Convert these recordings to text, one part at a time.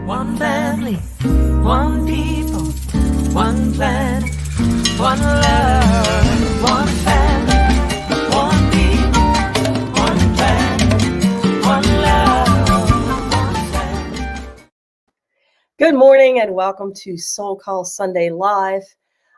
One family, one people, one planet, one love. One family, one people, one planet, one love. One family. Good morning and welcome to SoulCall Sunday Live.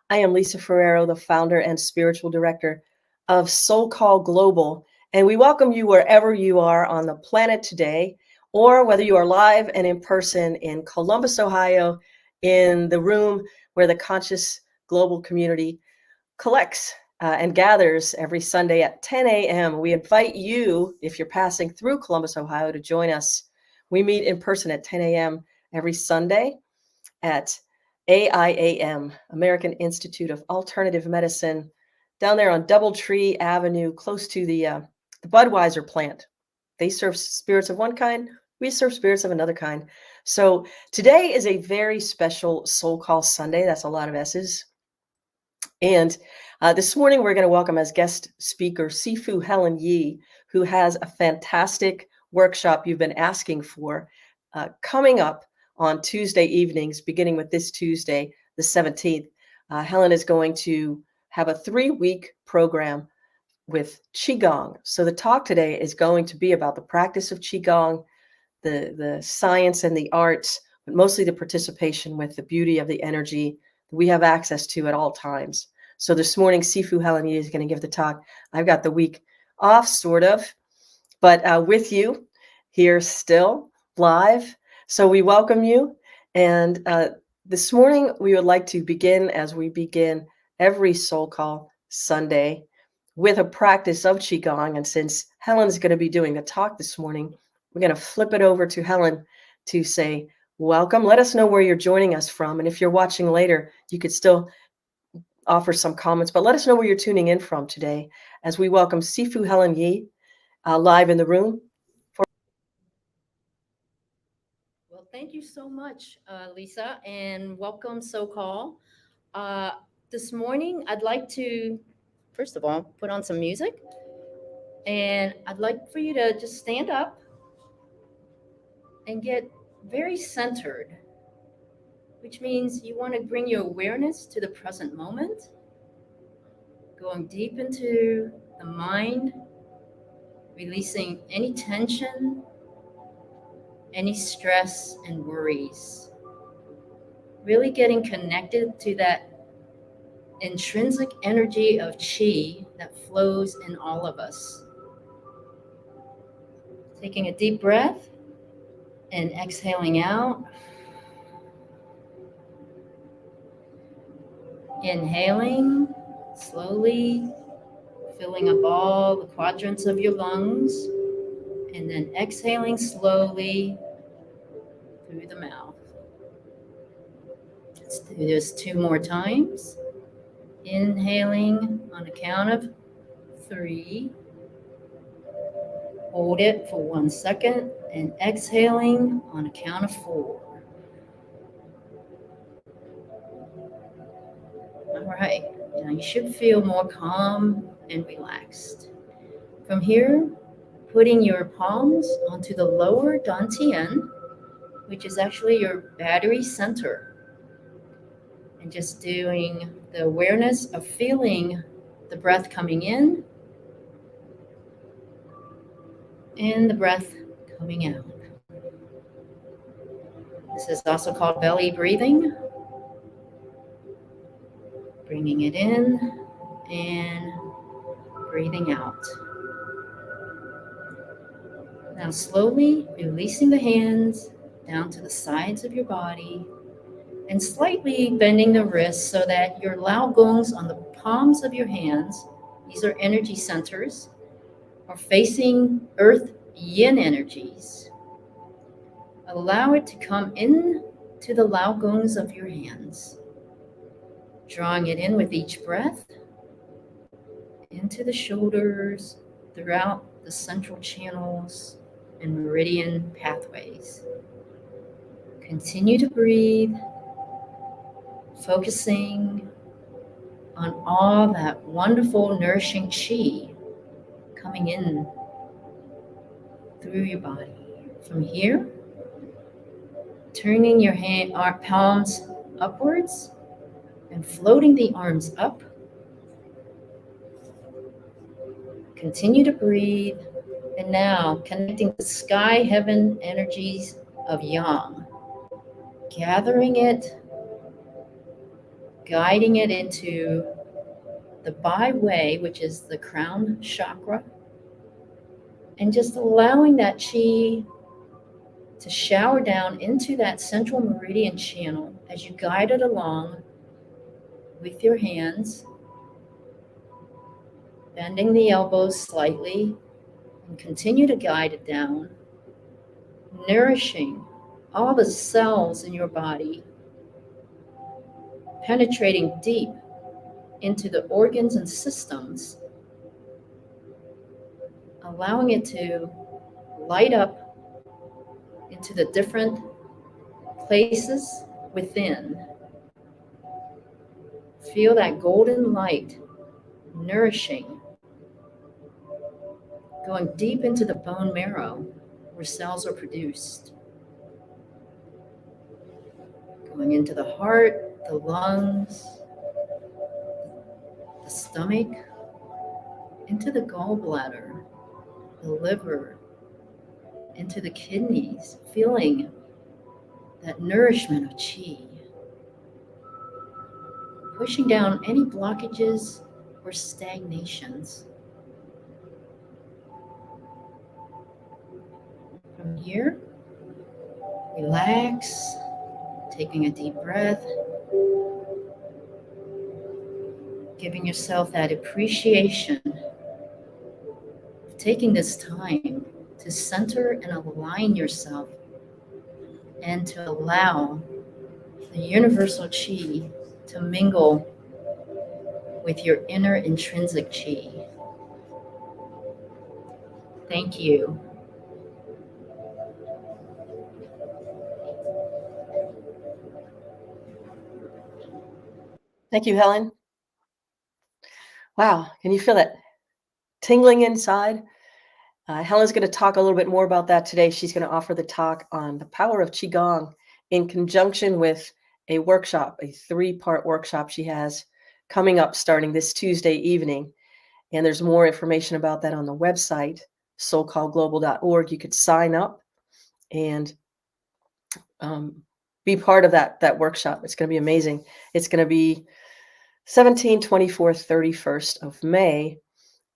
I am Lisa Ferrero, the founder and spiritual director of SoulCall Global, and we welcome you wherever you are on the planet today, or whether you are live and in person in Columbus, Ohio, in the room where the conscious global community collects and gathers every Sunday at 10 a.m. We invite you, if you're passing through Columbus, Ohio, to join us. We meet in person at 10 a.m. every Sunday at AIAM, American Institute of Alternative Medicine, down there on Doubletree Avenue, close to the Budweiser plant. They serve spirits of one kind, we serve spirits of another kind. So today is a very special Soul Call Sunday. That's a lot of S's. And this morning we're going to welcome as guest speaker Sifu Helen Yi, who has a fantastic workshop you've been asking for coming up on Tuesday evenings, beginning with this Tuesday, the 17th. Helen is going to have a 3-week program with Qigong. So the talk today is going to be about the practice of Qigong, the science and the arts, but mostly the participation with the beauty of the energy that we have access to at all times. So this morning, Sifu Helen Yi is going to give the talk. I've got the week off, sort of, but with you here still live. So we welcome you. And this morning, we would like to begin, as we begin every Soul Call Sunday, with a practice of Qigong. And since Helen's going to be doing the talk this morning, we're going to flip it over to Helen to say, welcome. Let us know where you're joining us from. And if you're watching later, you could still offer some comments, but let us know where you're tuning in from today as we welcome Sifu Helen Yi live in the room. Well, thank you so much, Lisa, and welcome, SoulCall. This morning, I'd like to, first of all, put on some music, and I'd like for you to just stand up and get very centered, which means you want to bring your awareness to the present moment, going deep into the mind, releasing any tension, any stress and worries. Really getting connected to that intrinsic energy of Qi that flows in all of us. Taking a deep breath and exhaling out. Inhaling slowly, filling up all the quadrants of your lungs, and then exhaling slowly through the mouth. Let's do this 2 more times. Inhaling on a count of 3. Hold it for 1 second, and exhaling on a count of 4. All right, now you should feel more calm and relaxed. From here, putting your palms onto the lower dantian, which is actually your battery center, and just doing the awareness of feeling the breath coming in and the breath coming out. This is also called belly breathing. Bringing it in and breathing out. Now slowly releasing the hands down to the sides of your body and slightly bending the wrists so that your Lao Gongs on the palms of your hands, these are energy centers, are facing earth yin energies. Allow it to come in to the Lao Gongs of your hands. Drawing it in with each breath, into the shoulders, throughout the central channels and meridian pathways. Continue to breathe, focusing on all that wonderful, nourishing Qi coming in through your body. From here, Turning your palms upwards and floating the arms up. Continue to breathe. And now connecting the sky heaven energies of yang, gathering it, guiding it into the Bai Wei, which is the crown chakra, and just allowing that chi to shower down into that central meridian channel as you guide it along with your hands, bending the elbows slightly, and continue to guide it down, nourishing all the cells in your body, penetrating deep into the organs and systems, allowing it to light up into the different places within. Feel that golden light nourishing, going deep into the bone marrow where cells are produced, going into the heart, the lungs, the stomach, into the gallbladder, the liver, into the kidneys, feeling that nourishment of chi, pushing down any blockages or stagnations. From here, relax, taking a deep breath, giving yourself that appreciation, taking this time to center and align yourself and to allow the universal chi to mingle with your inner intrinsic chi. Thank you. Thank you, Helen. Wow, can you feel that tingling inside? Helen's going to talk a little bit more about that today. She's going to offer the talk on the power of Qigong in conjunction with a workshop, a 3-part workshop she has coming up starting this Tuesday evening. And there's more information about that on the website, soulcallglobal.org. You could sign up and be part of that workshop. It's going to be amazing. It's going to be 17th, 24th, 31st of May.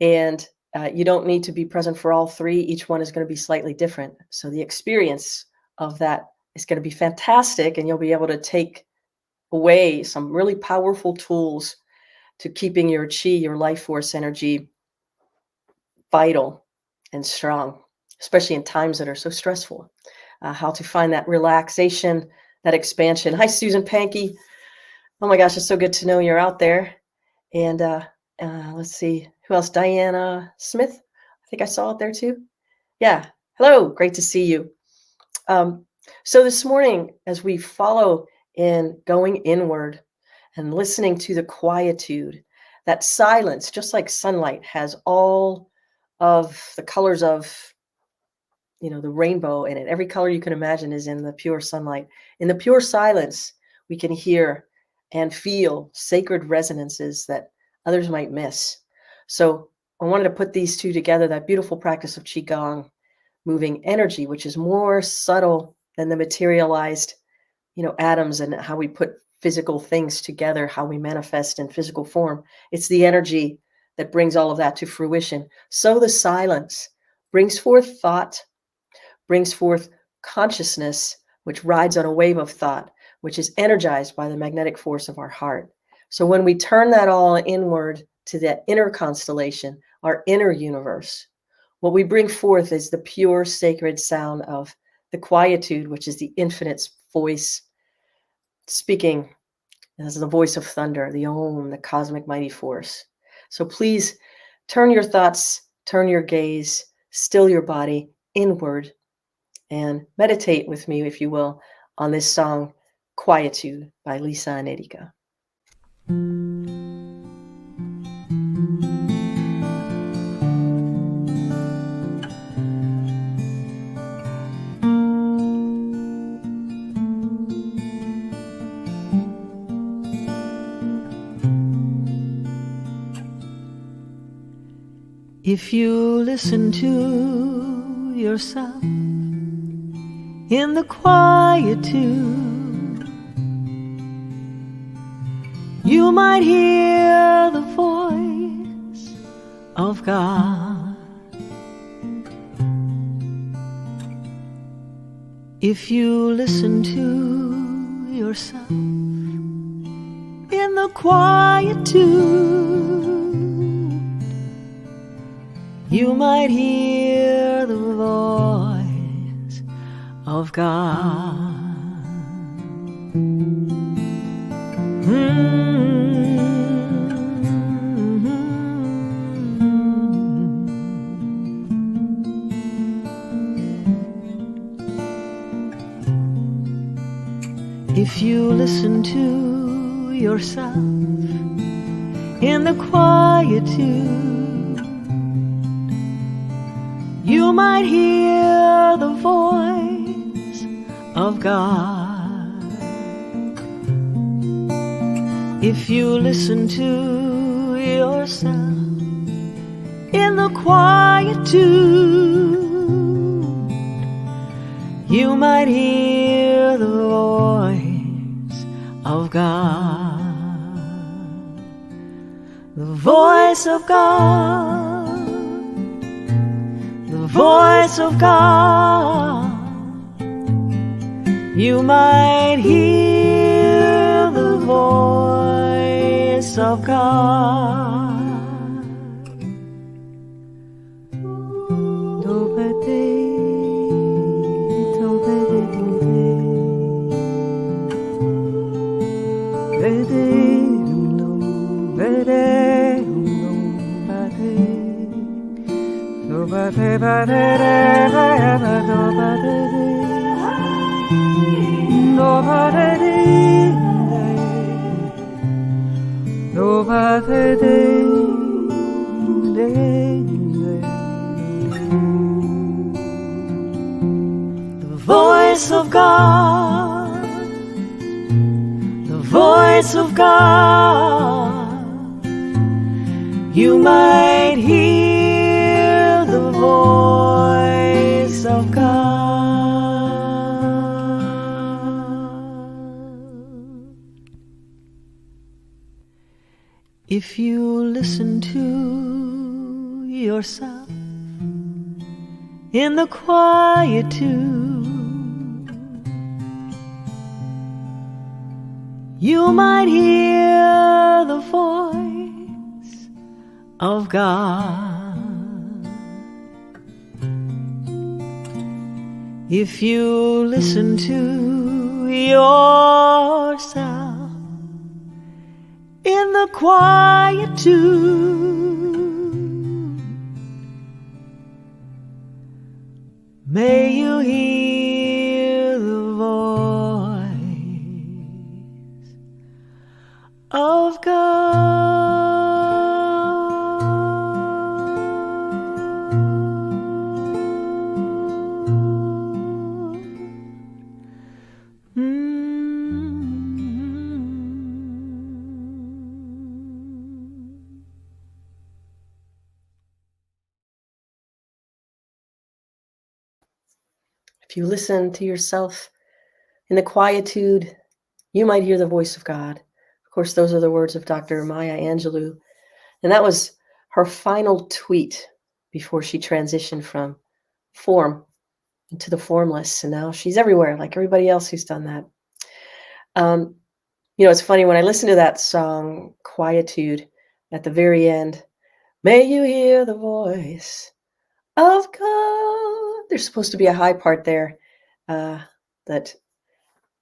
And you don't need to be present for all 3. Each one is going to be slightly different. So the experience of that is going to be fantastic. And you'll be able to take away some really powerful tools to keeping your chi, your life force energy vital and strong, especially in times that are so stressful. How to find that relaxation, that expansion. Hi, Susan Pankey. Oh my gosh, it's so good to know you're out there. And let's see, who else? Diana Smith. I think I saw it there too. Yeah. Hello. Great to see you. So this morning, as we follow in going inward and listening to the quietude, that silence, just like sunlight, has all of the colors of, the rainbow in it. Every color you can imagine is in the pure sunlight. In the pure silence, we can hear and feel sacred resonances that others might miss. So I wanted to put these two together, that beautiful practice of Qigong, moving energy, which is more subtle than the materialized, atoms and how we put physical things together, how we manifest in physical form. It's the energy that brings all of that to fruition. So the silence brings forth thought, brings forth consciousness, which rides on a wave of thought, which is energized by the magnetic force of our heart. So when we turn that all inward to that inner constellation, our inner universe, what we bring forth is the pure sacred sound of the quietude, which is the infinite's voice speaking as the voice of thunder, the Om, the cosmic mighty force. So please turn your thoughts, turn your gaze, still your body inward, and meditate with me, if you will, on this song, Quietude by Lisa and Erika. If you listen to yourself in the quietude, you might hear the voice of God. If you listen to yourself in the quietude, you might hear the voice of God. If you listen to yourself in the quietude, you might hear the voice of God. If you listen to yourself in the quietude, you might hear the voice of God. The voice of God, the voice of God. You might hear the voice of God. The voice of God, the voice of God. You might hear the voice of God. If you listen to yourself in the quietude, you might hear the voice of God. If you listen to yourself in the quietude, may you hear the voice of God. If you listen to yourself in the quietude, you might hear the voice of God. Of course, those are the words of Dr. Maya Angelou. And that was her final tweet before she transitioned from form into the formless. And now she's everywhere, like everybody else who's done that. It's funny, when I listen to that song, Quietude, at the very end, may you hear the voice of God. There's supposed to be a high part there that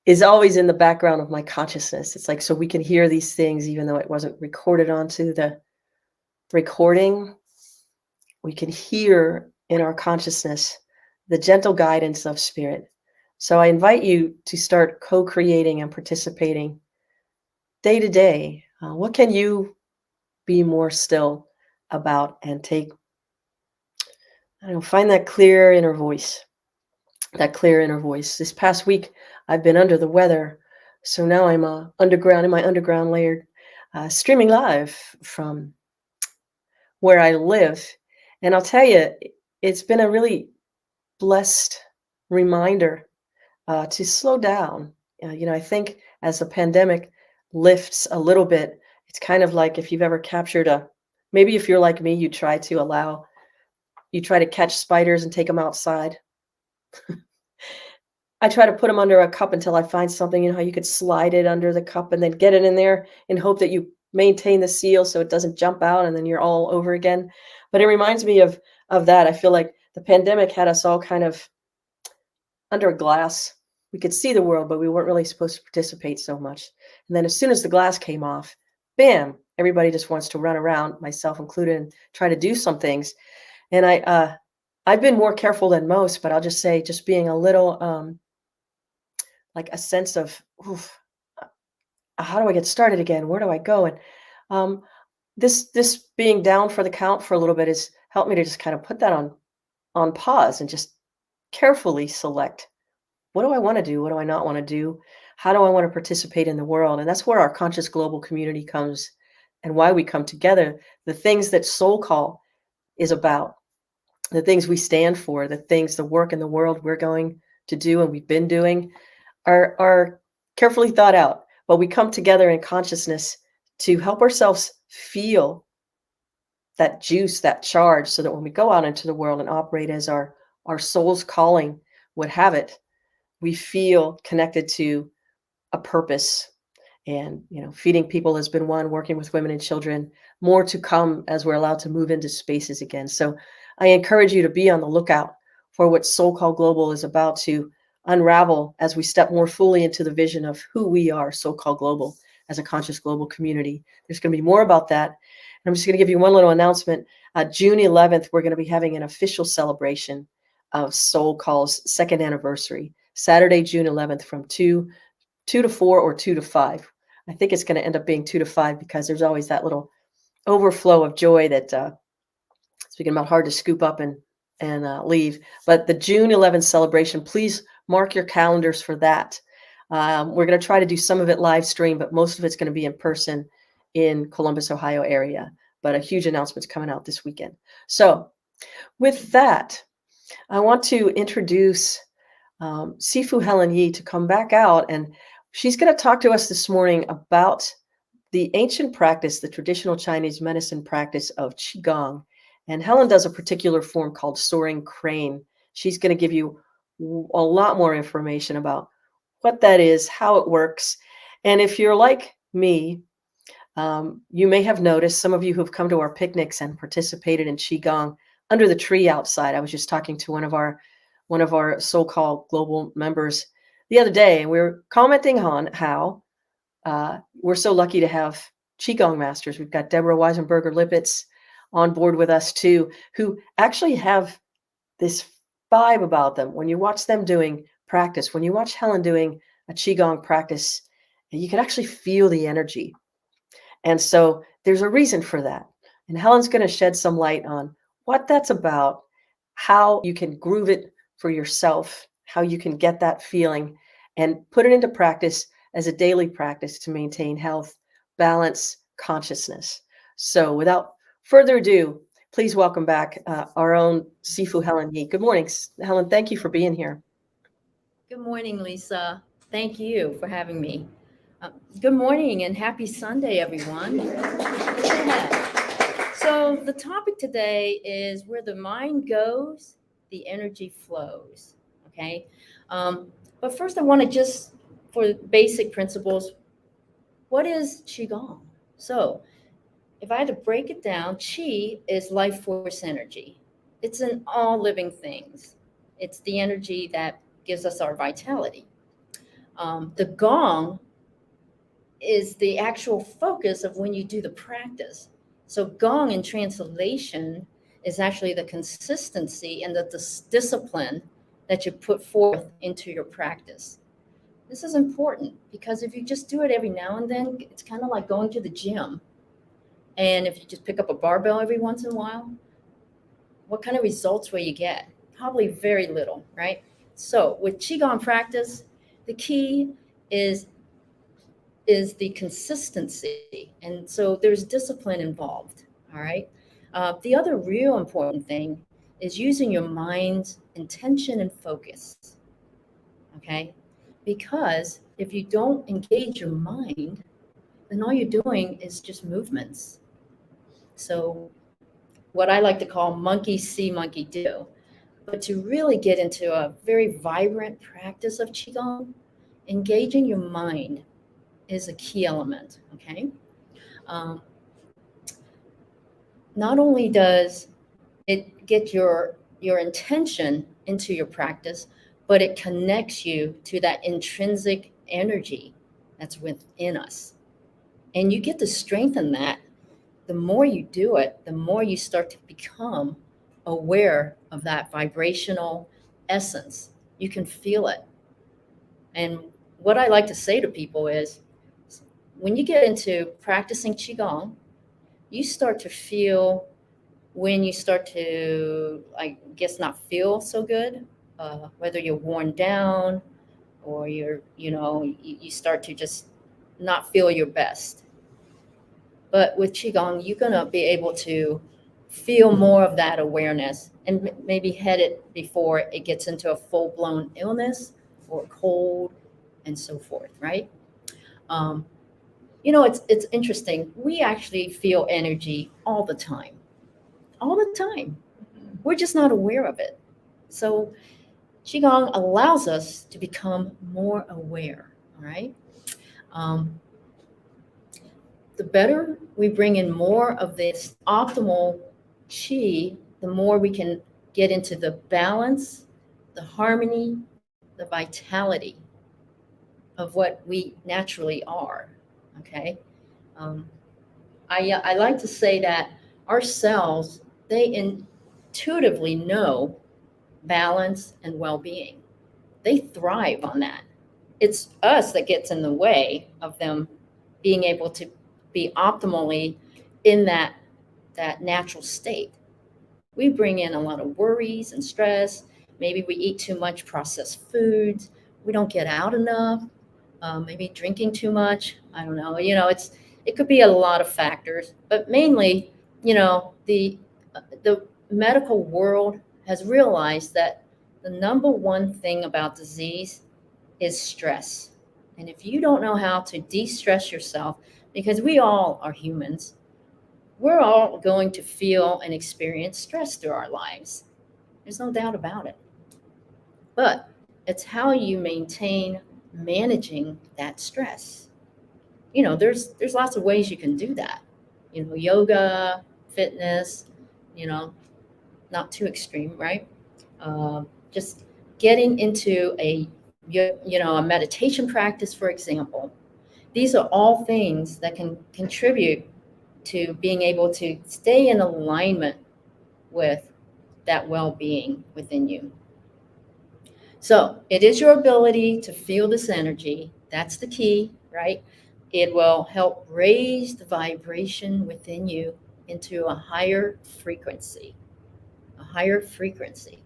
is always in the background of my consciousness. It's like, so we can hear these things, even though it wasn't recorded onto the recording, we can hear in our consciousness the gentle guidance of spirit. So I invite you to start co-creating and participating day to day. What can you be more still about and take, find that clear inner voice, This past week, I've been under the weather. So now I'm in my underground layer, streaming live from where I live. And I'll tell you, it's been a really blessed reminder to slow down. I think as the pandemic lifts a little bit, it's kind of like if you've ever captured maybe if you're like me, you try to catch spiders and take them outside. I try to put them under a cup until I find something, how you could slide it under the cup and then get it in there and hope that you maintain the seal so it doesn't jump out and then you're all over again. But it reminds me of that. I feel like the pandemic had us all kind of under a glass. We could see the world, but we weren't really supposed to participate so much. And then as soon as the glass came off, bam, everybody just wants to run around, myself included, and try to do some things. And I've been more careful than most, but I'll just say just being a little like a sense of, oof, how do I get started again? Where do I go? And um, this being down for the count for a little bit has helped me to just kind of put that on pause and just carefully select, what do I want to do? What do I not want to do? How do I want to participate in the world? And that's where our conscious global community comes and why we come together. The things that Soul Call is about, the things we stand for, the work in the world we're going to do and we've been doing are carefully thought out. But we come together in consciousness to help ourselves feel that juice, that charge, so that when we go out into the world and operate as our soul's calling would have it, we feel connected to a purpose. And feeding people has been one, working with women and children, more to come as we're allowed to move into spaces again. So I encourage you to be on the lookout for what SoulCall Global is about to unravel as we step more fully into the vision of who we are, SoulCall Global, as a conscious global community. There's going to be more about that. And I'm just going to give you one little announcement. June 11th, we're going to be having an official celebration of SoulCall's second anniversary, Saturday, June 11th from 2 to 4 or 2 to 5. I think it's going to end up being 2 to 5 because there's always that little overflow of joy that speaking about hard to scoop up and leave. But the June 11th celebration, please mark your calendars for that. We're going to try to do some of it live stream, but most of it's going to be in person in Columbus, Ohio area. But a huge announcement's coming out this weekend. So with that, I want to introduce Sifu Helen Yi to come back out, and she's going to talk to us this morning about the ancient practice, the traditional Chinese medicine practice of Qigong. And Helen does a particular form called soaring crane. She's going to give you a lot more information about what that is, how it works. And if you're like me, you may have noticed, some of you who've come to our picnics and participated in Qigong under the tree outside. I was just talking to one of our SoulCall Global members the other day, and we were commenting on how we're so lucky to have Qigong masters. We've got Deborah Weisenberger-Lippitz on board with us too, who actually have this vibe about them. When you watch them doing practice, when you watch Helen doing a Qigong practice, you can actually feel the energy. And so there's a reason for that. And Helen's going to shed some light on what that's about, how you can groove it for yourself, how you can get that feeling and put it into practice as a daily practice to maintain health, balance, consciousness. So without further ado, please welcome back our own Sifu Helen Yi. Good morning, Helen. Thank you for being here. Good morning, Lisa. Thank you for having me. Good morning and happy Sunday, everyone. So the topic today is where the mind goes, the energy flows. Okay. But first, I want to just, for basic principles, what is Qigong? So if I had to break it down, Qi is life force energy. It's in all living things. It's the energy that gives us our vitality. The gong is the actual focus of when you do the practice. So gong in translation is actually the consistency and the discipline that you put forth into your practice. This is important because if you just do it every now and then, it's kind of like going to the gym. And if you just pick up a barbell every once in a while, what kind of results will you get? Probably very little, right? So with Qigong practice, the key is the consistency. And so there's discipline involved, all right? The other real important thing is using your mind's intention and focus. Okay? Because if you don't engage your mind, then all you're doing is just movements. So, what I like to call monkey see, monkey do. But to really get into a very vibrant practice of Qigong, engaging your mind is a key element. Okay? Um, not only does it get your intention into your practice, but it connects you to that intrinsic energy that's within us. And you get to strengthen that. The more you do it, the more you start to become aware of that vibrational essence. You can feel it. And what I like to say to people is when you get into practicing Qigong, you start to feel when you start to, I guess, not feel so good, whether you're worn down or you start to just not feel your best. But with Qigong, you're going to be able to feel more of that awareness and maybe head it before it gets into a full-blown illness or cold and so forth, right? It's interesting. We actually feel energy all the time. All the time. We're just not aware of it. So Qigong allows us to become more aware, all right? The better we bring in more of this optimal Qi, the more we can get into the balance, the harmony, the vitality of what we naturally are, okay? Um, I like to say that our cells, they intuitively know balance and well-being. They thrive on that. It's us that gets in the way of them being able to be optimally in that natural state. We bring in a lot of worries and stress. Maybe we eat too much processed foods. We don't get out enough. Maybe drinking too much. I don't know. It could be a lot of factors, but mainly, the medical world has realized that the number one thing about disease is stress. And if you don't know how to de-stress yourself, because we all are humans, we're all going to feel and experience stress through our lives. There's no doubt about it. But it's how you maintain managing that stress. There's lots of ways you can do that. Yoga, fitness, not too extreme, right? Just getting into a meditation practice, for example. These are all things that can contribute to being able to stay in alignment with that well-being within you. So it is your ability to feel this energy. That's the key, right? It will help raise the vibration within you into a higher frequency. A higher frequency.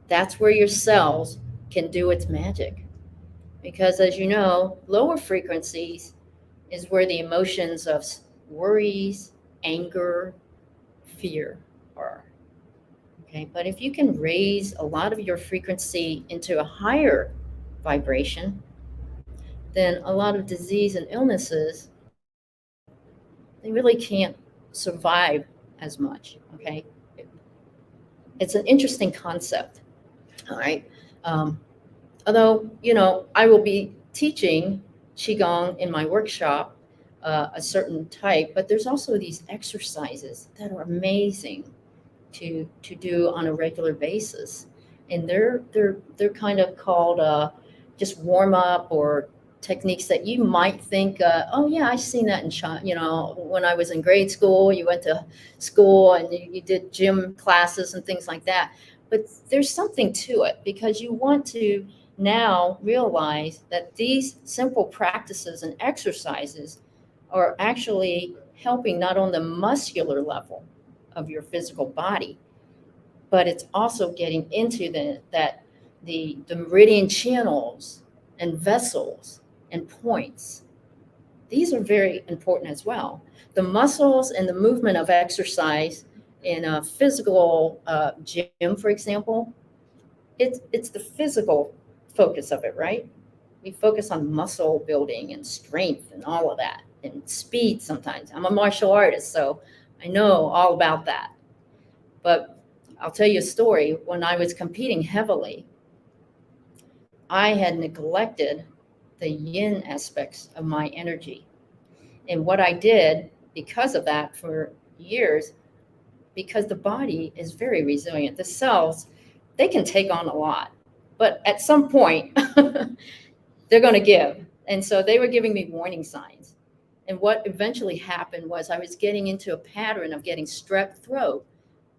That's where your cells can do its magic. Because as you know, lower frequencies is where the emotions of worries, anger, fear are. Okay, but if you can raise a lot of your frequency into a higher vibration, then a lot of disease and illnesses, they really can't survive as much. Okay, it's an interesting concept. All right. Although, I will be teaching Qigong in my workshop, a certain type, but there's also these exercises that are amazing to do on a regular basis. And they're kind of called just warm up or techniques that you might think, oh yeah, I've seen that in China. When I was in grade school, you went to school and you did gym classes and things like that. But there's something to it because you want to now realize that these simple practices and exercises are actually helping not on the muscular level of your physical body, but it's also getting into the meridian channels and vessels and points. These are very important as well. The muscles and the movement of exercise in a physical gym, for example, it's the physical focus of it, right? We focus on muscle building and strength and all of that, and speed sometimes. I'm a martial artist, so I know all about that. But I'll tell you a story. When I was competing heavily, I had neglected the yin aspects of my energy. And what I did because of that for years, because the body is very resilient, the cells, they can take on a lot. But at some point, they're going to give. And so they were giving me warning signs. And what eventually happened was I was getting into a pattern of getting strep throat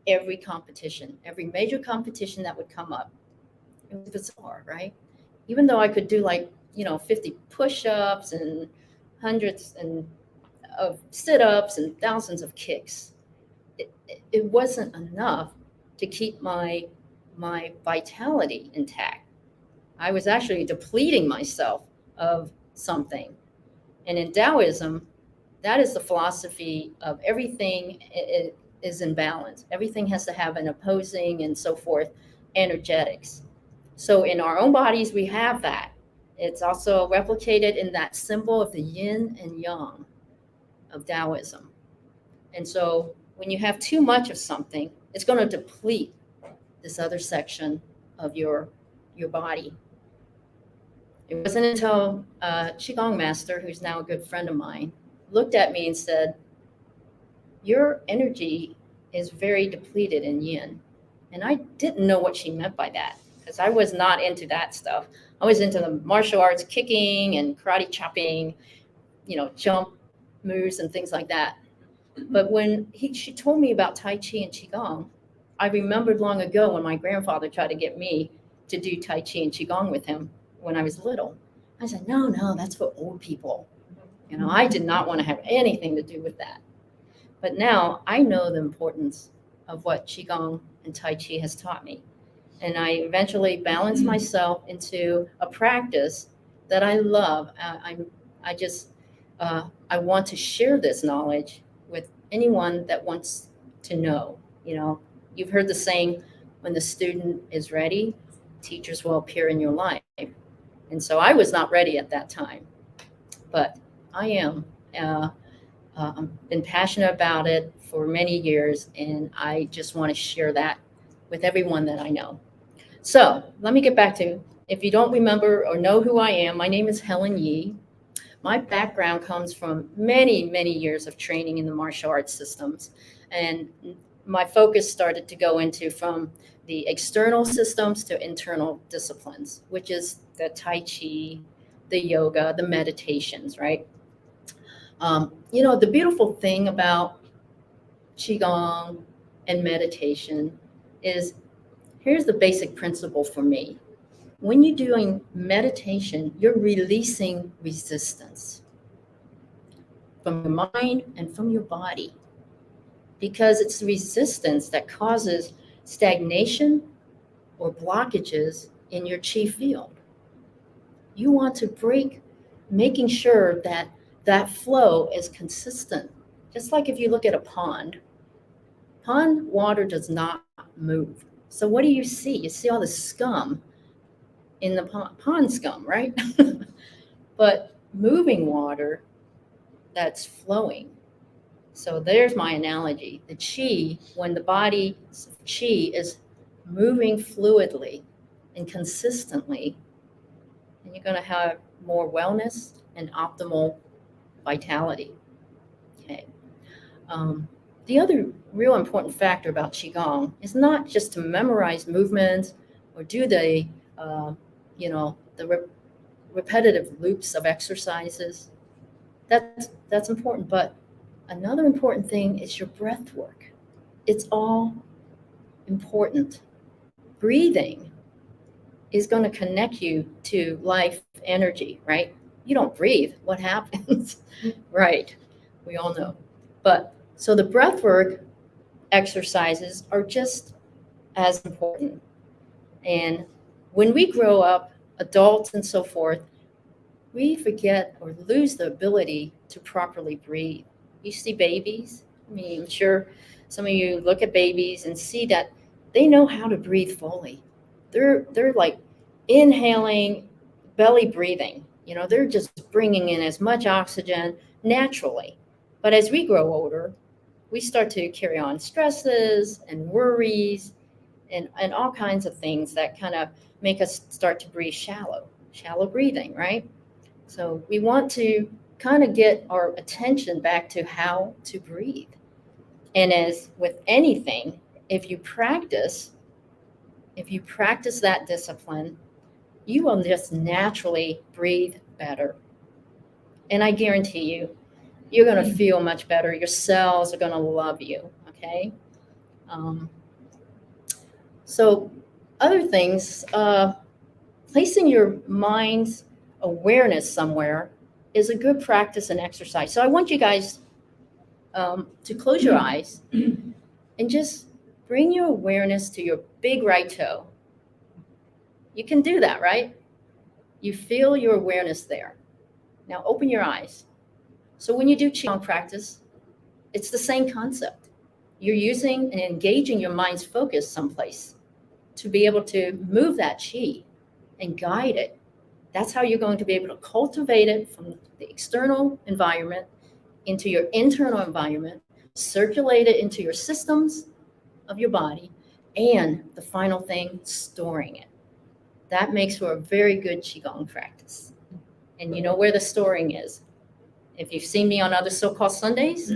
every competition, every major competition that would come up. It was bizarre, right? Even though I could do 50 push-ups and hundreds of sit-ups and thousands of kicks, it wasn't enough to keep my vitality intact. I was actually depleting myself of something. And in Taoism, that is the philosophy of everything is in balance. Everything has to have an opposing and so forth energetics. So in our own bodies, we have that. It's also replicated in that symbol of the yin and yang of Taoism. And so when you have too much of something, it's going to deplete this other section of your body. It wasn't until a Qigong master, who's now a good friend of mine, looked at me and said, your energy is very depleted in yin. And I didn't know what she meant by that, because I was not into that stuff. I was into the martial arts, kicking and karate chopping, jump moves and things like that. But when she told me about Tai Chi and Qigong, I remembered long ago when my grandfather tried to get me to do Tai Chi and Qigong with him when I was little. I said, no, that's for old people. I did not want to have anything to do with that. But now I know the importance of what Qigong and Tai Chi has taught me. And I eventually balanced myself into a practice that I love. I want to share this knowledge with anyone that wants to know. You've heard the saying, when the student is ready, teachers will appear in your life. And so I was not ready at that time, but I am. I've been passionate about it for many years, and I just want to share that with everyone that I know. So let me get back to, if you don't remember or know who I am, my name is Helen Yee. My background comes from many, many years of training in the martial arts systems. And my focus started to go into from the external systems to internal disciplines, which is the Tai Chi, the yoga, the meditations, right? The beautiful thing about Qigong and meditation is, here's the basic principle for me. When you're doing meditation, you're releasing resistance from your mind and from your body, because it's resistance that causes stagnation or blockages in your chi field. You want to break, making sure that that flow is consistent. Just like if you look at a pond water does not move. So what do you see? You see all the scum in the pond scum, right? But moving water, that's flowing. So there's my analogy. The chi, when the body's chi is moving fluidly and consistently, and you're going to have more wellness and optimal vitality. Okay. The other real important factor about Qigong is not just to memorize movements or do the repetitive loops of exercises. That's important, but another important thing is your breath work. It's all important. Breathing is going to connect you to life energy, right? You don't breathe, what happens? Right, we all know. But so the breath work exercises are just as important. And when we grow up, adults and so forth, we forget or lose the ability to properly breathe. You see babies, I'm sure Some of you look at babies and see that they know how to breathe fully. They're like inhaling, belly breathing. They're just bringing in as much oxygen naturally. But as we grow older, we start to carry on stresses and worries and all kinds of things that kind of make us start to breathe shallow breathing, right? So we want to kind of get our attention back to how to breathe. And as with anything, if you practice that discipline, you will just naturally breathe better. And I guarantee you, you're going to feel much better. Your cells are going to love you, okay? So other things, placing your mind's awareness somewhere is a good practice and exercise. So I want you guys to close your eyes and just bring your awareness to your big right toe. You can do that, right? You feel your awareness there. Now open your eyes. So when you do Qigong practice, it's the same concept. You're using and engaging your mind's focus someplace to be able to move that Qi and guide it. That's how you're going to be able to cultivate it from the external environment into your internal environment, circulate it into your systems of your body, and the final thing, storing it. That makes for a very good Qigong practice. And you know where the storing is. If you've seen me on other SoulCall Sundays,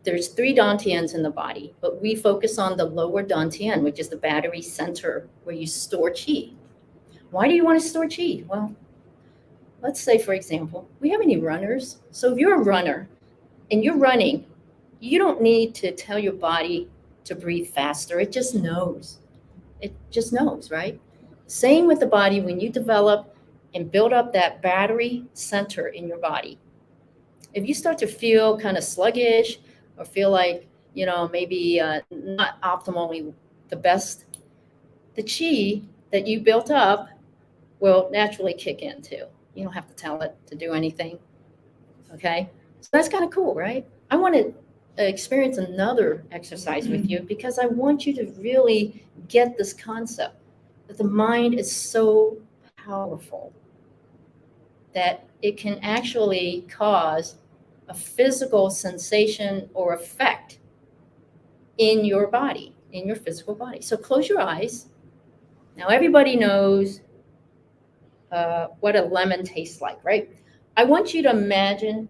there's 3 dantians in the body, but we focus on the lower dantian, which is the battery center where you store Qi. Why do you want to store Qi? Well, let's say, for example, we have any runners. So if you're a runner and you're running, you don't need to tell your body to breathe faster. It just knows. It just knows, right? Same with the body. When you develop and build up that battery center in your body, if you start to feel kind of sluggish or feel like, maybe not optimally the best, the Qi that you built up will naturally kick in too. You don't have to tell it to do anything. Okay? So that's kind of cool, right? I want to experience another exercise with you because I want you to really get this concept that the mind is so powerful that it can actually cause a physical sensation or effect in your body, in your physical body. So close your eyes. Now everybody knows what a lemon tastes like, right? I want you to imagine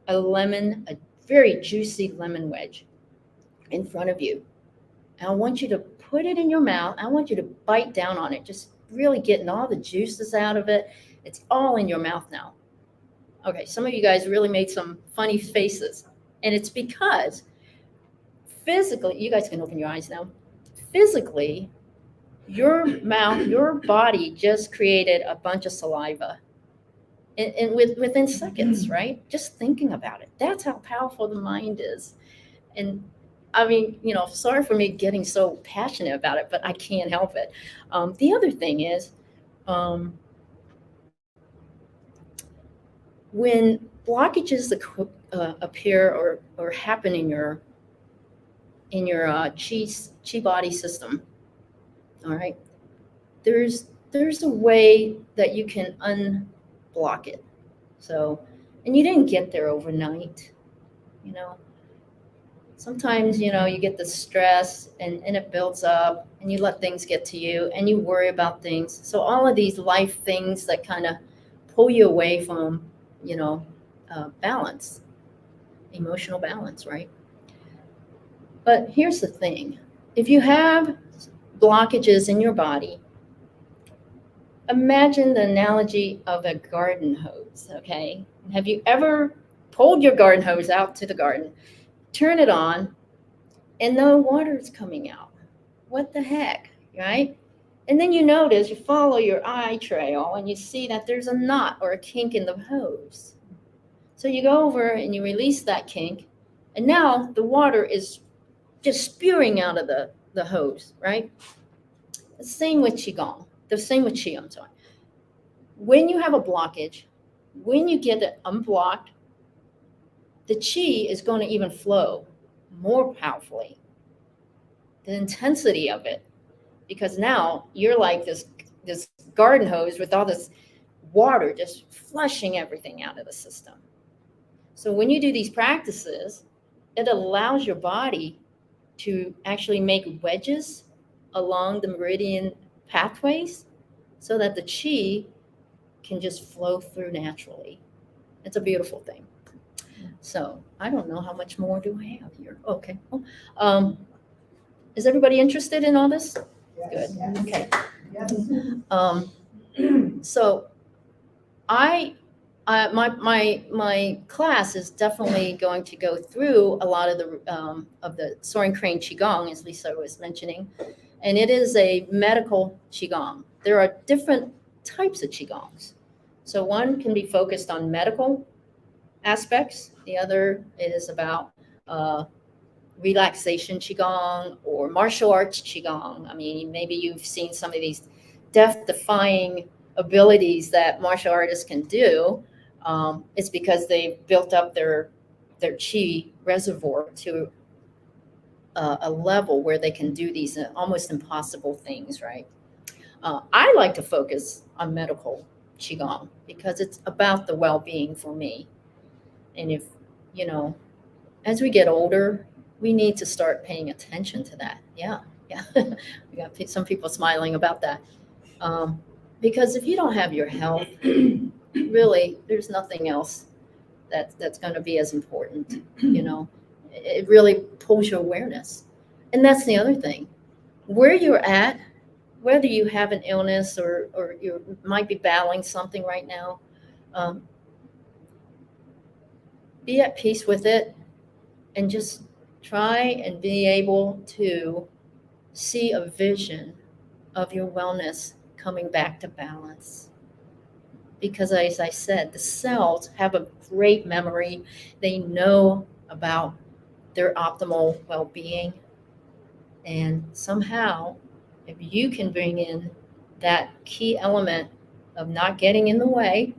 a very juicy lemon wedge in front of you. And I want you to put it in your mouth. I want you to bite down on it, just really getting all the juices out of it. It's all in your mouth now. Okay, some of you guys really made some funny faces. And it's because physically, you guys can open your eyes now. Physically, your mouth, your body just created a bunch of saliva. And within seconds, right? Just thinking about it. That's how powerful the mind is. And I mean, sorry for me getting so passionate about it, but I can't help it. The other thing is, when blockages appear or happen in your chi body system, all right, there's a way that you can unblock it. So, and you didn't get there overnight, Sometimes, you get the stress and it builds up and you let things get to you and you worry about things. So all of these life things that kind of pull you away from, balance, emotional balance, right? But here's the thing. If you have blockages in your body, imagine the analogy of a garden hose, okay? Have you ever pulled your garden hose out to the garden, turn it on, and no water is coming out? What the heck, right? And then you notice, you follow your eye trail, and you see that there's a knot or a kink in the hose. So you go over and you release that kink, and now the water is just spewing out of the hose, right? The same with Qigong. The same with Qi, I'm sorry. When you have a blockage, when you get it unblocked, the Qi is going to even flow more powerfully. The intensity of it, because now you're like this garden hose with all this water just flushing everything out of the system. So when you do these practices, it allows your body to actually make wedges along the meridian pathways so that the chi can just flow through naturally. It's a beautiful thing. So I don't know how much more do I have here. Okay. Is everybody interested in all this? Good. Okay. So my class is definitely going to go through a lot of the Soaring Crane Qigong, as Lisa was mentioning, and it is a medical Qigong. There are different types of Qigongs. So one can be focused on medical aspects. The other is about relaxation Qigong or martial arts Qigong. I mean, maybe you've seen some of these death-defying abilities that martial artists can do. It's because they've built up their chi reservoir to a level where they can do these almost impossible things, right? I like to focus on medical Qigong because it's about the well-being for me. And if, as we get older, we need to start paying attention to that. Yeah. We got some people smiling about that. Because if you don't have your health, really, there's nothing else that's going to be as important. It really pulls your awareness. And that's the other thing. Where you're at, whether you have an illness or you might be battling something right now, be at peace with it and just try and be able to see a vision of your wellness coming back to balance. Because as I said, the cells have a great memory. They know about their optimal well-being. And somehow, if you can bring in that key element of not getting in the way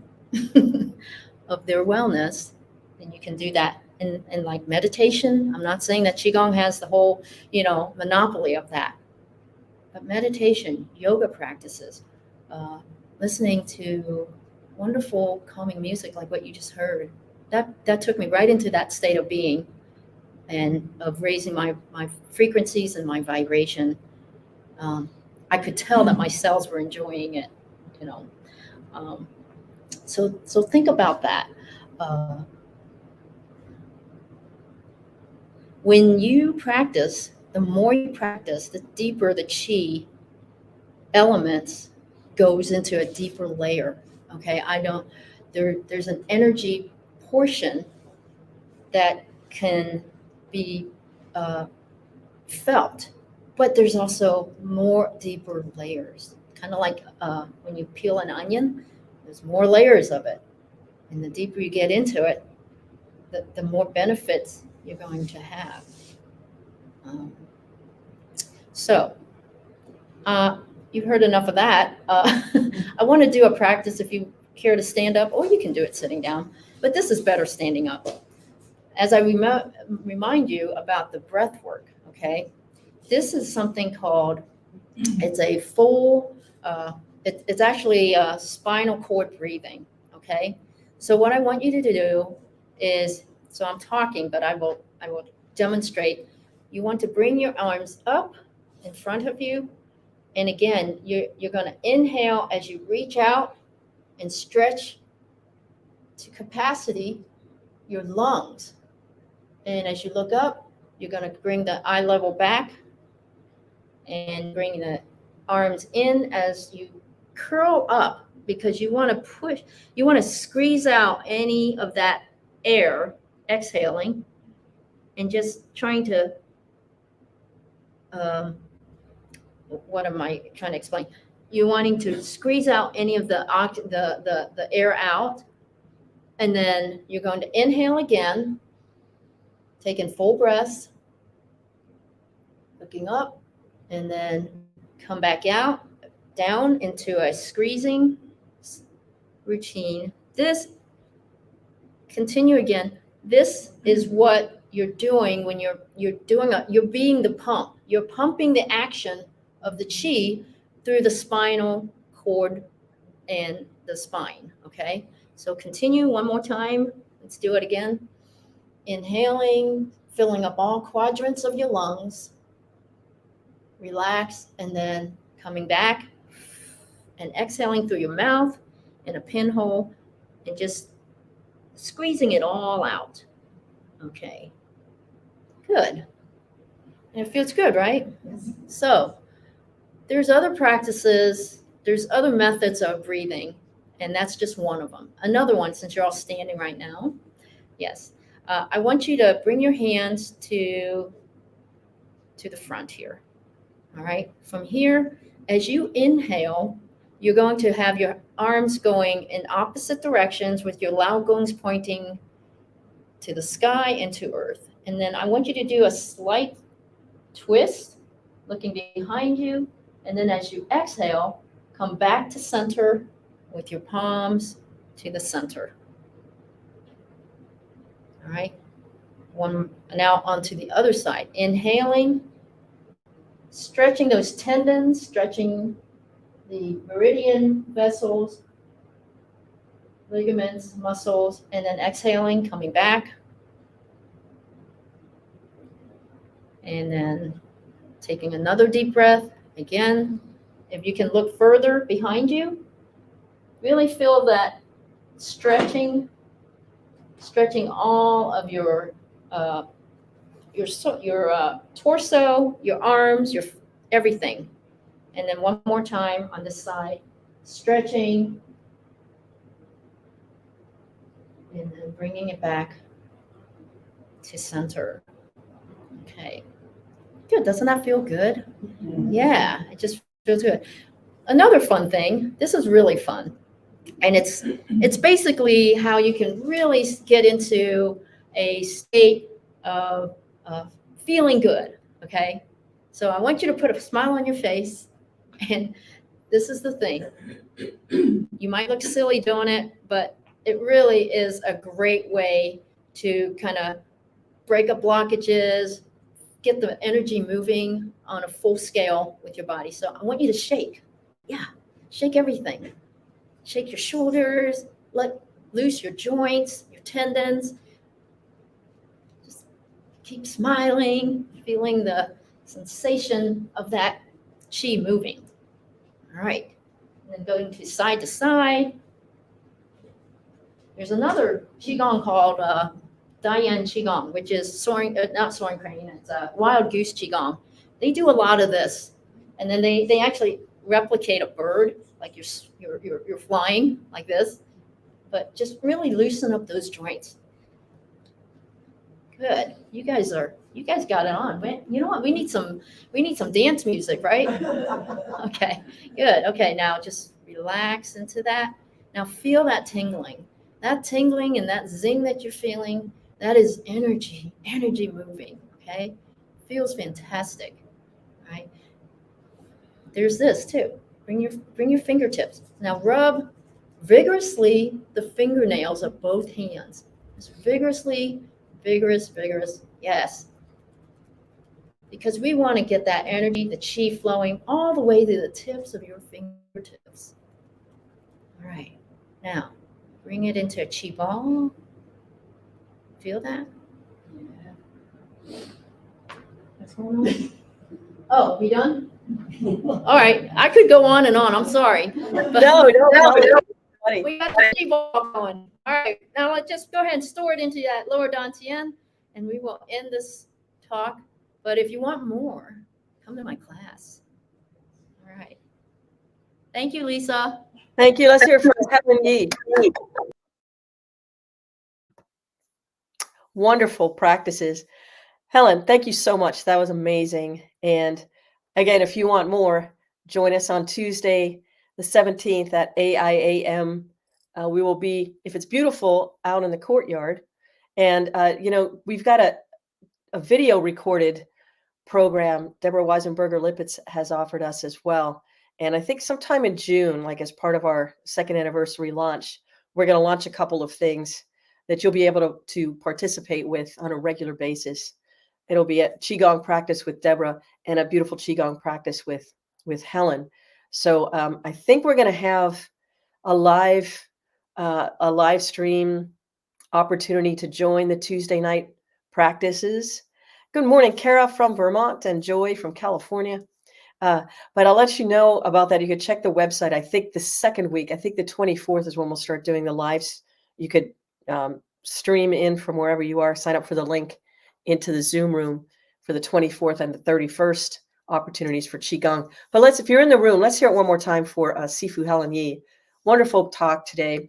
of their wellness, then you can do that. And like meditation, I'm not saying that Qigong has the whole, monopoly of that. But meditation, yoga practices, listening to wonderful calming music like what you just heard, that took me right into that state of being and of raising my frequencies and my vibration. I could tell that my cells were enjoying it, So think about that. When you practice, the more you practice, the deeper the chi elements goes into a deeper layer. Okay, there's an energy portion that can be felt, but there's also more deeper layers. Kind of like when you peel an onion, there's more layers of it. And the deeper you get into it, the more benefits you're going to have. So you've heard enough of that. I want to do a practice if you care to stand up, or you can do it sitting down, but this is better standing up. As I remind you about the breath work, okay? This is something called, it's a full, it's actually spinal cord breathing, okay? So what I want you to do is, so I'm talking, but I will demonstrate. You want to bring your arms up in front of you. And again, you're going to inhale as you reach out and stretch to capacity your lungs. And as you look up, you're going to bring the eye level back and bring the arms in as you curl up, because you want to squeeze out any of that air, exhaling, and just trying to, what am I trying to explain? You're wanting to squeeze out any of the air out, and then you're going to inhale again, taking full breaths, looking up, and then come back out, down into a squeezing routine. Continue again. This is what you're doing when you're being the pump. You're pumping the action of the chi through the spinal cord and the spine. Okay, so continue one more time. Let's do it again. Inhaling, filling up all quadrants of your lungs. Relax, and then coming back and exhaling through your mouth in a pinhole and just squeezing it all out. Okay, good. And it feels good, right? So there's other practices, there's other methods of breathing, and that's just one of them. Another one, since you're all standing right now, yes, I want you to bring your hands to the front here. All right, from here, as you inhale, you're going to have your arms going in opposite directions with your lao gongs pointing to the sky and to earth. And then I want you to do a slight twist, looking behind you. And then as you exhale, come back to center with your palms to the center. All right. One now onto the other side. Inhaling, stretching those tendons, stretching the meridian vessels, ligaments, muscles, and then exhaling, coming back. And then taking another deep breath. Again, if you can look further behind you, really feel that stretching all of your torso, your arms, your everything. And then one more time on this side, stretching, and then bringing it back to center. Okay, good. Doesn't that feel good? Yeah, it just feels good. Another fun thing, this is really fun. And it's basically how you can really get into a state of feeling good, okay? So I want you to put a smile on your face, and this is the thing. You might look silly doing it, but it really is a great way to kind of break up blockages, get the energy moving on a full scale with your body. So I want you to shake. Yeah, shake everything. Shake your shoulders, let loose your joints, your tendons. Just keep smiling, feeling the sensation of that chi moving. All right, and then going to side. There's another qigong called Dian Qigong, which is not soaring crane, it's a wild goose qigong. They do a lot of this, and then they actually replicate a bird, like you're flying like this, but just really loosen up those joints. Good. You guys got it on. You know what? We need some dance music, right? Okay. Good. Okay. Now just relax into that. Now feel that tingling. That tingling and that zing that you're feeling, that is energy moving. Okay. Feels fantastic. Right? There's this too. Bring your fingertips. Now rub vigorously the fingernails of both hands. Just vigorously, vigorous. Yes. Because we want to get that energy, the chi flowing all the way to the tips of your fingertips. All right. Now, bring it into a chi ball. Feel that? Yeah. What's going on? Oh, we done? All right, I could go on and on. I'm sorry. But No. we got the chi ball going. All right, now let's just go ahead and store it into that lower dantian, and we will end this talk. But if you want more, come to my class. All right. Thank you, Lisa. Thank you. Let's hear from Helen Yee. Wonderful practices. Helen, thank you so much. That was amazing. And again, if you want more, join us on Tuesday, the 17th at AIAM. We will be, if it's beautiful, out in the courtyard. And, we've got a video recorded program Deborah Weisenberger-Lippitz has offered us as well. And I think sometime in June, like as part of our second anniversary launch, we're going to launch a couple of things that you'll be able to participate with on a regular basis. It'll be a Qigong practice with Deborah and a beautiful Qigong practice with Helen. So I think we're going to have a live stream opportunity to join the Tuesday night practices. Good morning, Kara from Vermont and Joy from California. But I'll let you know about that. You could check the website. I think the second week, I think the 24th is when we'll start doing the lives. You could stream in from wherever you are, sign up for the link into the Zoom room for the 24th and the 31st opportunities for Qigong. But if you're in the room, let's hear it one more time for Sifu Helen Yi. Wonderful talk today.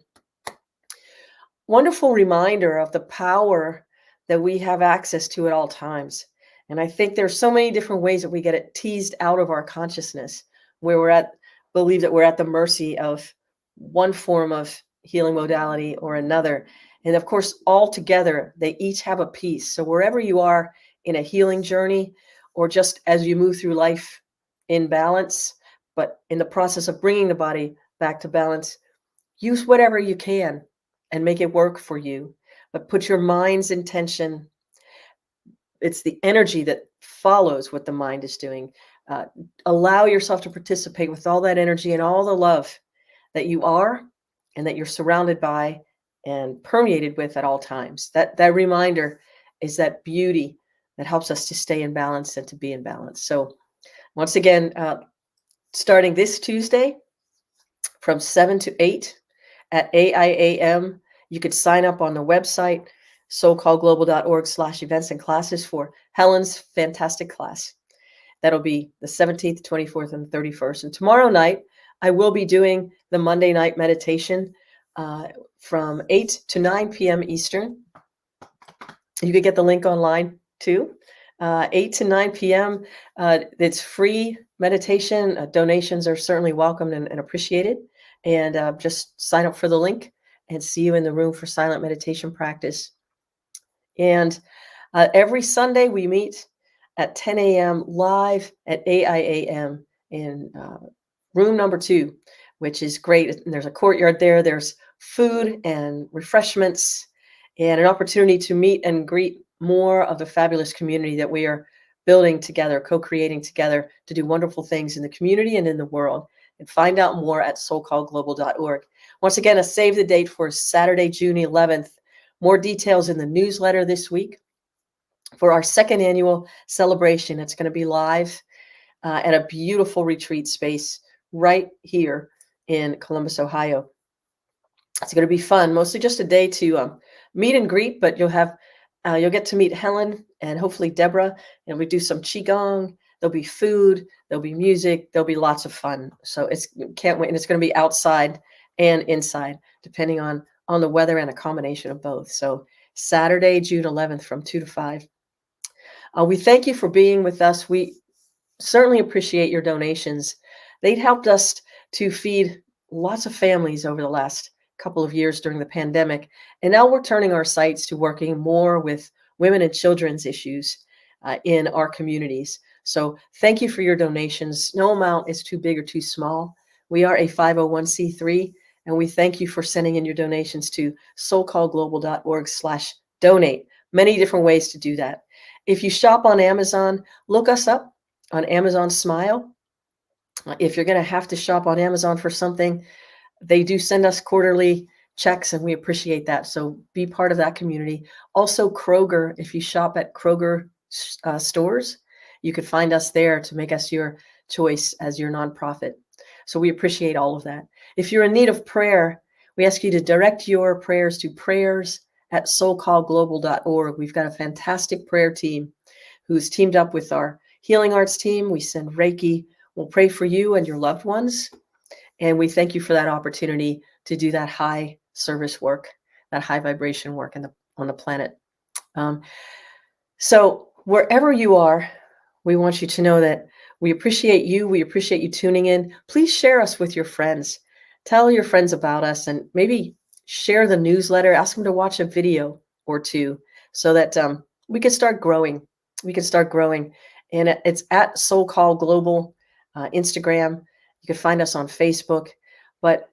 Wonderful reminder of the power that we have access to at all times. And I think there's so many different ways that we get it teased out of our consciousness, where believe that we're at the mercy of one form of healing modality or another. And of course, all together, they each have a piece. So wherever you are in a healing journey, or just as you move through life in balance, but in the process of bringing the body back to balance, use whatever you can and make it work for you. But put your mind's intention. It's the energy that follows what the mind is doing. Allow yourself to participate with all that energy and all the love that you are and that you're surrounded by and permeated with at all times. That reminder is that beauty that helps us to stay in balance and to be in balance. So once again, starting this Tuesday from 7 to 8 at AIAM, you could sign up on the website, soulcallglobal.org/events and classes for Helen's fantastic class. That'll be the 17th, 24th, and 31st. And tomorrow night, I will be doing the Monday night meditation from 8 to 9 p.m. Eastern. You could get the link online too. 8 to 9 p.m. It's free meditation. Donations are certainly welcomed and appreciated. And just sign up for the link and see you in the room for silent meditation practice. And every Sunday we meet at 10 a.m. live at AIAM in room number 2, which is great. And there's a courtyard there. There's food and refreshments and an opportunity to meet and greet more of the fabulous community that we are building together, co-creating together to do wonderful things in the community and in the world. And find out more at soulcallglobal.org. Once again, a save the date for Saturday, June 11th. More details in the newsletter this week for our second annual celebration. It's going to be live at a beautiful retreat space right here in Columbus, Ohio. It's going to be fun, mostly just a day to meet and greet, but you'll get to meet Helen and hopefully Deborah, and we do some Qigong. There'll be food, there'll be music, there'll be lots of fun. So can't wait. And it's going to be outside and inside, depending on the weather and a combination of both. So Saturday, June 11th from 2 to 5. We thank you for being with us. We certainly appreciate your donations. They've helped us to feed lots of families over the last couple of years during the pandemic. And now we're turning our sights to working more with women and children's issues in our communities. So thank you for your donations. No amount is too big or too small. We are a 501c3, and we thank you for sending in your donations to soulcallglobal.org/donate. Many different ways to do that. If you shop on Amazon, look us up on Amazon Smile. If you're going to have to shop on Amazon for something, they do send us quarterly checks, and we appreciate that. So be part of that community. Also, Kroger, if you shop at Kroger stores, you could find us there to make us your choice as your nonprofit. So we appreciate all of that. If you're in need of prayer, we ask you to direct your prayers to prayers@soulcallglobal.org. We've got a fantastic prayer team who's teamed up with our healing arts team. We send Reiki. We'll pray for you and your loved ones. And we thank you for that opportunity to do that high service work, that high vibration work on the planet. So wherever you are, we want you to know that we appreciate you. We appreciate you tuning in. Please share us with your friends. Tell your friends about us, and maybe share the newsletter. Ask them to watch a video or two so that we can start growing. We can start growing. And it's at SoulCall Global, Instagram. You can find us on Facebook, but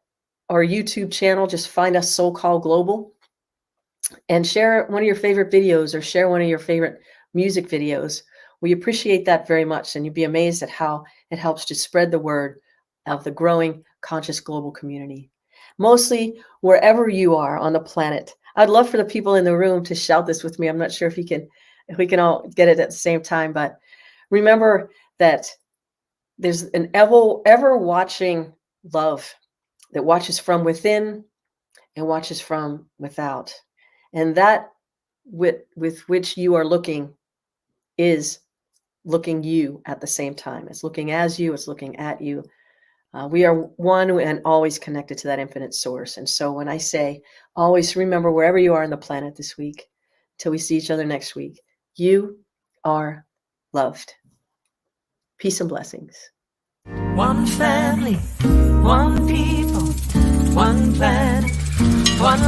our YouTube channel, just find us SoulCall Global. and share one of your favorite videos or share one of your favorite music videos. We appreciate that very much, and you'd be amazed at how it helps to spread the word of the growing conscious global community. Mostly wherever you are on the planet. I'd love for the people in the room to shout this with me. I'm not sure if we can all get it at the same time, but remember that there's an ever watching love that watches from within and watches from without. And that with which you are looking is looking you at the same time. It's looking as you, it's looking at you. We are one and always connected to that infinite source. And so when I say, always remember wherever you are on the planet this week, till we see each other next week, you are loved. Peace and blessings. One family, one people, one planet, one